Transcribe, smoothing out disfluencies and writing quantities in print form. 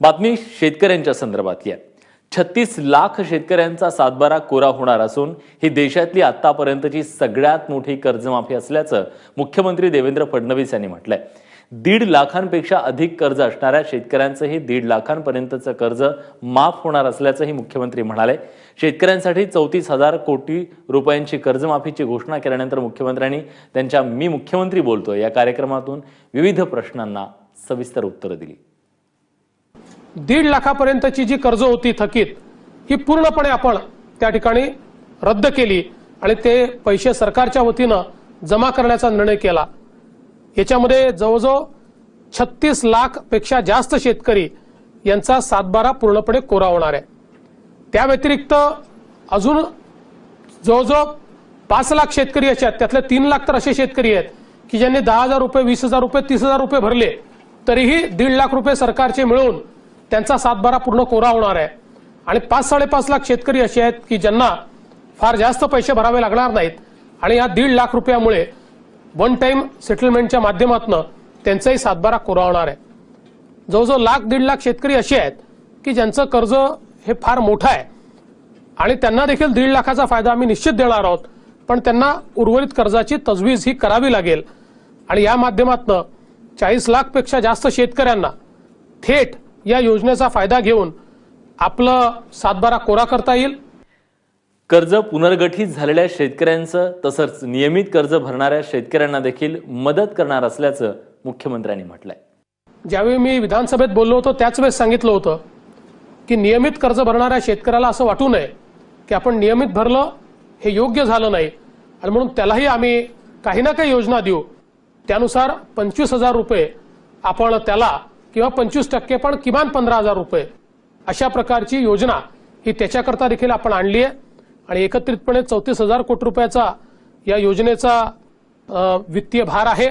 बातमी शेतकऱ्यांच्या संदर्भातली आहे। 36 लाख शेतकऱ्यांचा सातबारा कोरा होणार असून ही देशातली आतापर्यंतची सगळ्यात मोठी कर्जमाफी असल्याचं मुख्यमंत्री देवेंद्र फडणवीस यांनी म्हटलंय। 1.5 लाखांपेक्षा अधिक कर्ज असणाऱ्या शेतकऱ्यांचंही 1.5 लाखांपर्यंतचं कर्ज माफ होणार असल्याचंही मुख्यमंत्री म्हणाले। शेतकऱ्यांसाठी 34,000 कोटी रुपयांची कर्जमाफीची घोषणा केल्यानंतर मुख्यमंत्र्यांनी त्यांच्या मी मुख्यमंत्री बोलतोय या कार्यक्रमातून विविध प्रश्नांना सविस्तर उत्तरं दिली। 1.5 लाखापर्यंतची जी कर्ज होती थकीत ही पूर्णपणे आपण त्या ठिकाणी रद्द केली आणि ते पैसे सरकारच्या वतीनं जमा करण्याचा निर्णय केला। याच्यामध्ये जवळजवळ 36 लाख पेक्षा जास्त शेतकरी यांचा सातबारा पूर्णपणे कोरा होणार आहे। त्या व्यतिरिक्त अजून जवळजवळ 5 लाख शेतकरी असे आहेत, त्यातले 3 लाख तर असे शेतकरी आहेत की ज्यांनी 10,000 रुपये, 20,000 रुपये, 30,000 रुपये भरले तरीही 1.5 लाख रुपये सरकारचे मिळून त्यांचा सातबारा पूर्ण कोरा होणार आहे। आणि 5-5.5 लाख शेतकरी असे आहेत की ज्यांना फार जास्त पैसे भरावे लागणार नाहीत आणि या 1.5 लाख रुपयामुळे वन टाइम सेटलमेंटच्या माध्यमातून त्यांचाही सातबारा कोरा होणार आहे। जवळजवळ 1.5 लाख शेतकरी असे आहेत की ज्यांचं कर्ज हे फार मोठं आहे आणि त्यांना देखील 1.5 लाखाचा फायदा आम्ही निश्चित देणार आहोत, पण त्यांना उर्वरित कर्जाची तजवीज ही करावी लागेल आणि या माध्यमातून 40 लाख पेक्षा जास्त शेतकऱ्यांना थेट या योजनेचा फायदा घेऊन आपलं सातबारा कोरा करता येईल। कर्ज पुनर्गठित झालेल्या शेतकऱ्यांचं तसंच नियमित कर्ज भरणाऱ्या शेतकऱ्यांना देखील मदत करणार असल्याचं मुख्यमंत्र्यांनी म्हटलंय। ज्यावेळी मी विधानसभेत बोललो होतो त्याच वेळेस सांगितलं होतं की नियमित कर्ज भरणाऱ्या शेतकऱ्याला असं वाटू नये की आपण नियमित भरलं हे योग्य झालं नाही आणि म्हणून त्यालाही आम्ही काही ना काही योजना देऊ। त्यानुसार 25,000 रुपये आपण त्याला किंवा 25% पण किमान 15,000 रुपये अशा प्रकारची योजना ही त्याच्याकरता देखील आपण आणली आहे आणि एकत्रितपणे 34,000 कोटी रुपयाचा या योजनेचा वित्तीय भार आहे।